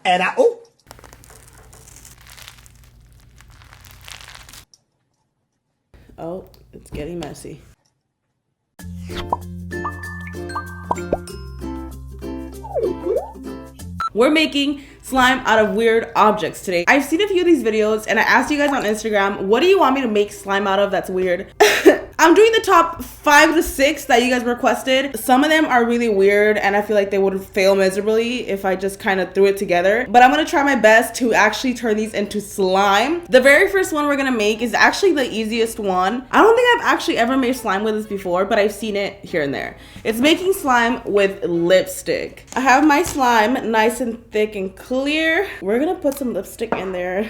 And oh. Oh, it's getting messy. We're making slime out of weird objects today. I've seen a few of these videos and I asked you guys on Instagram, what do you want me to make slime out of that's weird? I'm doing the top 5 to 6 that you guys requested. Some of them are really weird and I feel like they would fail miserably if I just kind of threw it together. But I'm gonna try my best to actually turn these into slime. The very first one we're gonna make is actually the easiest one. I don't think I've actually ever made slime with this before, but I've seen it here and there. It's making slime with lipstick. I have my slime nice and thick and clear. We're gonna put some lipstick in there.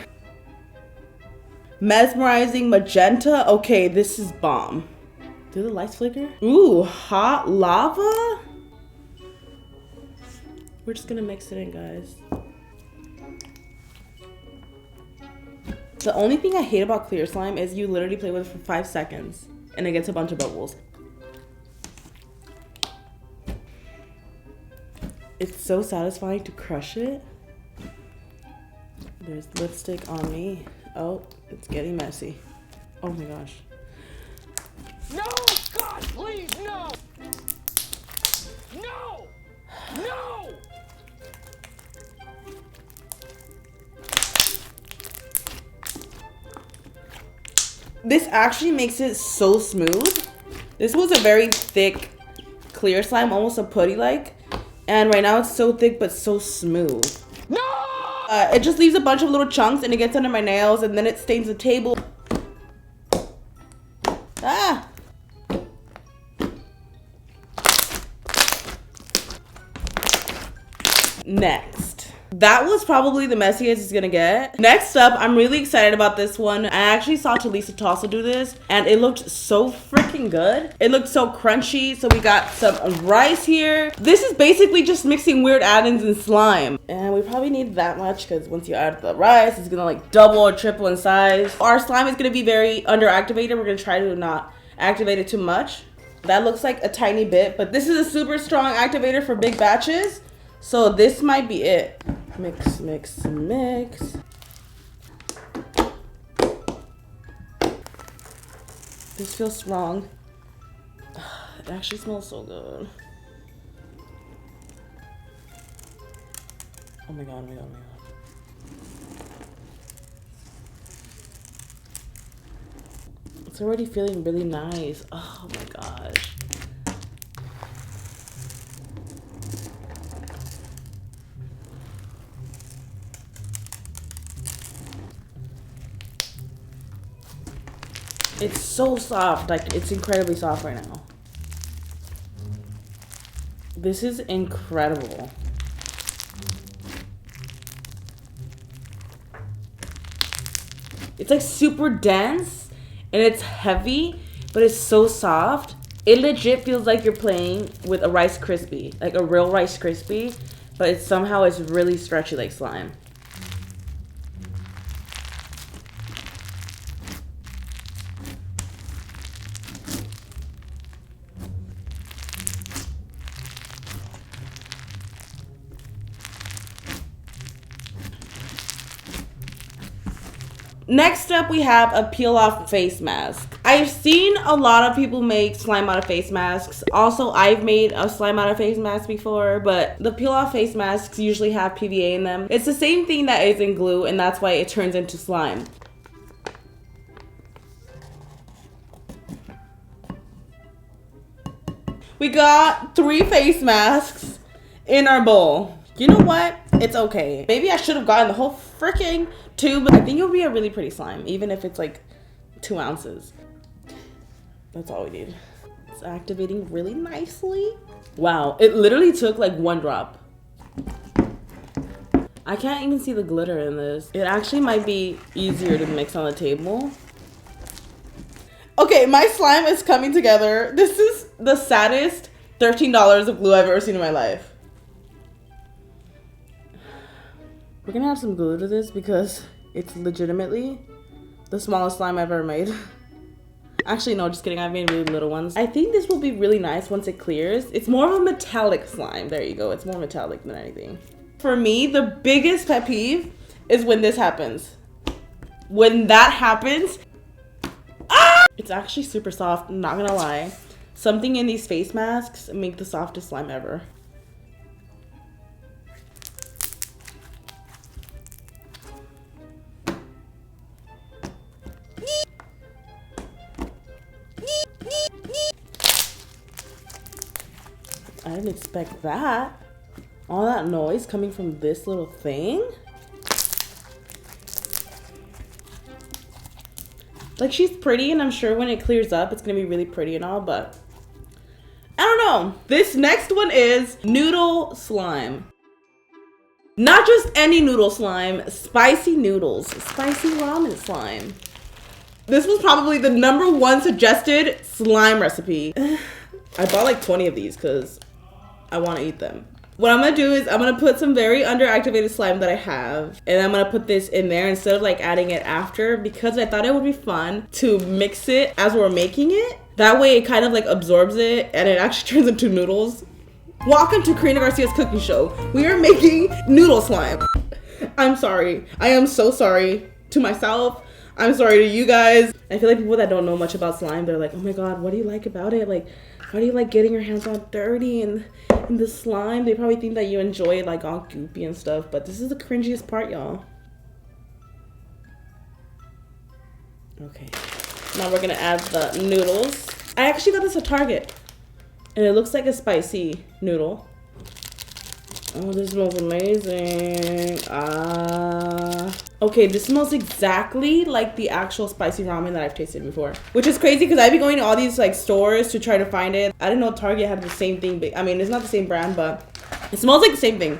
Mesmerizing magenta. Okay, this is bomb. Do the lights flicker? Ooh, hot lava? We're just gonna mix it in, guys. The only thing I hate about clear slime is you literally play with it for 5 seconds and it gets a bunch of bubbles. It's so satisfying to crush it. There's lipstick on me. Oh, it's getting messy. Oh my gosh. No! God, please, no! No! No! This actually makes it so smooth. This was a very thick, clear slime, almost a putty-like. And right now it's so thick, but so smooth. No! It just leaves a bunch of little chunks and it gets under my nails and then it stains the table. Ah! Next. That was probably the messiest it's gonna get. Next up, I'm really excited about this one. I actually saw Talisa Tossa do this and it looked so freaking good. It looked so crunchy. So we got some rice here. This is basically just mixing weird add-ins in slime. And we probably need that much because once you add the rice, it's gonna like double or triple in size. Our slime is gonna be very underactivated. We're gonna try to not activate it too much. That looks like a tiny bit, but this is a super strong activator for big batches. So this might be it. Mix, mix, mix. This feels strong. It actually smells so good. Oh my god, oh my god, oh my god. It's already feeling really nice. Oh my gosh. It's so soft, like it's incredibly soft right now. This is incredible. It's like super dense and it's heavy, but it's so soft. It legit feels like you're playing with a Rice Krispie, like a real Rice Krispie, but it somehow is really stretchy like slime. Next up, we have a peel-off face mask. I've seen a lot of people make slime out of face masks. Also, I've made a slime out of face mask before, but the peel-off face masks usually have PVA in them. It's the same thing that is in glue, and that's why it turns into slime. We got 3 face masks in our bowl. You know what? It's okay. Maybe I should have gotten the whole freaking tube. I think it would be a really pretty slime, even if it's like 2 ounces. That's all we need. It's activating really nicely. Wow, it literally took like 1 drop. I can't even see the glitter in this. It actually might be easier to mix on the table. Okay, my slime is coming together. This is the saddest $13 of glue I've ever seen in my life. We're gonna have some glue to this because it's legitimately the smallest slime I've ever made. Actually, no, just kidding. I've made really little ones. I think this will be really nice once it clears. It's more of a metallic slime. There you go. It's more metallic than anything. For me, the biggest pet peeve is when this happens. When that happens, ah! It's actually super soft, I'm not gonna lie. Something in these face masks make the softest slime ever. I didn't expect that. All that noise coming from this little thing. Like, she's pretty, and I'm sure when it clears up, it's gonna be really pretty and all, but I don't know. This next one is noodle slime. Not just any noodle slime, spicy noodles, spicy ramen slime. This was probably the #1 suggested slime recipe. I bought like 20 of these because I want to eat them. What I'm gonna do is I'm gonna put some very underactivated slime that I have, and I'm gonna put this in there instead of like adding it after, because I thought it would be fun to mix it as we're making it. That way it kind of like absorbs it and it actually turns into noodles. Welcome to Karina Garcia's cooking show. We are making noodle slime. I'm sorry. I am so sorry to myself. I'm sorry to you guys. I feel like people that don't know much about slime, they're like, oh my God, what do you like about it? Like, how do you like getting your hands all dirty and in the slime? They probably think that you enjoy it like all goopy and stuff, but this is the cringiest part, y'all. Okay, now we're gonna add the noodles. I actually got this at Target, and it looks like a spicy noodle. Oh, this smells amazing. Okay, this smells exactly like the actual spicy ramen that I've tasted before. Which is crazy because I've been going to all these like stores to try to find it. I didn't know Target had the same thing. But, I mean, it's not the same brand, but it smells like the same thing.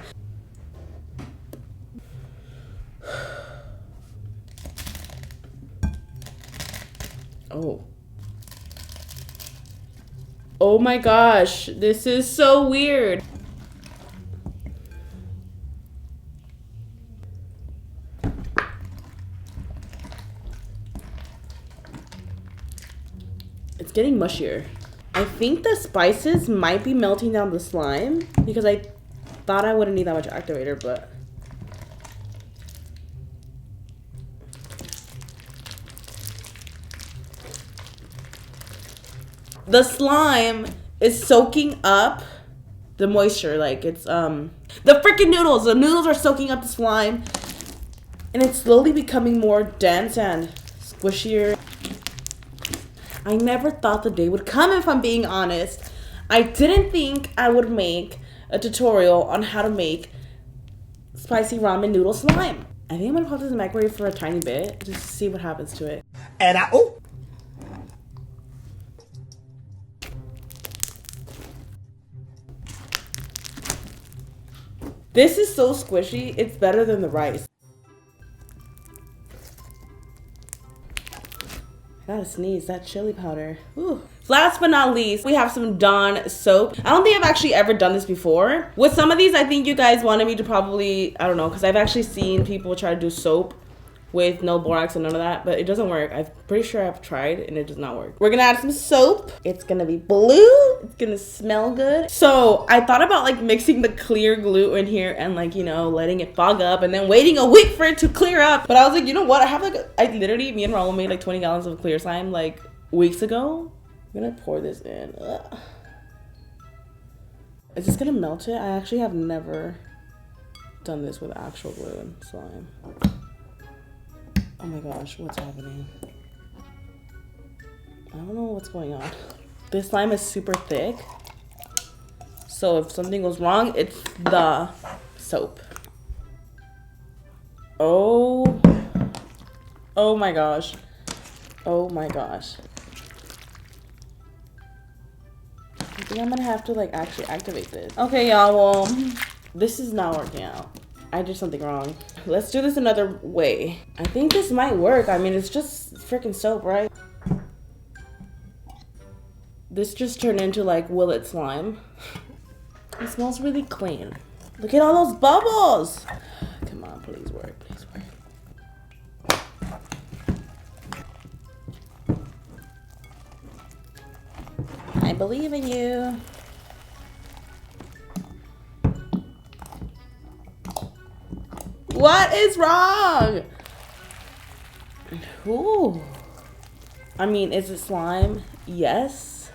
Oh. Oh my gosh, this is so weird. It's getting mushier. I think the spices might be melting down the slime because I thought I wouldn't need that much activator, but the slime is soaking up the moisture. Like it's the freaking noodles. The noodles are soaking up the slime, and it's slowly becoming more dense and squishier. I never thought the day would come, if I'm being honest. I didn't think I would make a tutorial on how to make spicy ramen noodle slime. I think I'm gonna pop this in the microwave for a tiny bit just to see what happens to it. And oh. This is so squishy, it's better than the rice. I gotta sneeze, that chili powder. Ooh. Last but not least, we have some Dawn soap. I don't think I've actually ever done this before. With some of these, I think you guys wanted me to probably, I don't know, because I've actually seen people try to do soap with no borax and none of that, but it doesn't work. I'm pretty sure I've tried and it does not work. We're gonna add some soap. It's gonna be blue. It's gonna smell good. So I thought about like mixing the clear glue in here and like, you know, letting it fog up and then waiting a week for it to clear up. But I was like, you know what? I have like, me and Raul made like 20 gallons of clear slime like weeks ago. I'm gonna pour this in. Ugh. Is this gonna melt it? I actually have never done this with actual glue and slime. Oh my gosh, what's happening? I don't know what's going on. This slime is super thick. So if something goes wrong, it's the soap. Oh. Oh my gosh. Oh my gosh. I think I'm gonna have to like actually activate this. Okay, y'all, well, this is not working out. I did something wrong. Let's do this another way. I think this might work. I mean, it's just freaking soap, right? This just turned into like Willet slime. It smells really clean. Look at all those bubbles. Come on, please work, please work. I believe in you. What is wrong? Ooh. I mean, is it slime? Yes.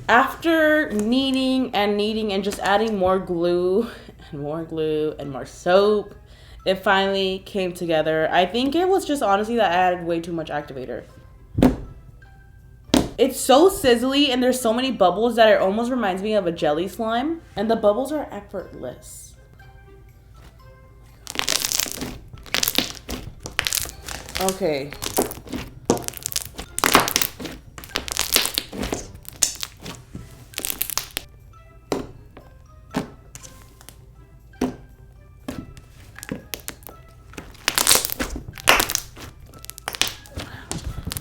After kneading and just adding more glue and more soap, it finally came together. I think it was just honestly that I added way too much activator. It's so sizzly and there's so many bubbles that it almost reminds me of a jelly slime. And the bubbles are effortless. Okay.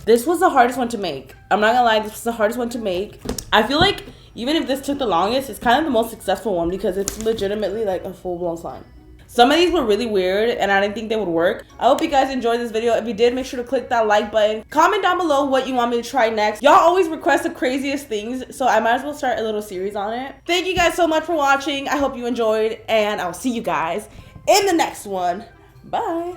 This was the hardest one to make. I'm not gonna lie, this was the hardest one to make. I feel like even if this took the longest, it's kind of the most successful one because it's legitimately like a full-blown slime. Some of these were really weird and I didn't think they would work. I hope you guys enjoyed this video. If you did, make sure to click that like button. Comment down below what you want me to try next. Y'all always request the craziest things, so I might as well start a little series on it. Thank you guys so much for watching. I hope you enjoyed and I'll see you guys in the next one. Bye.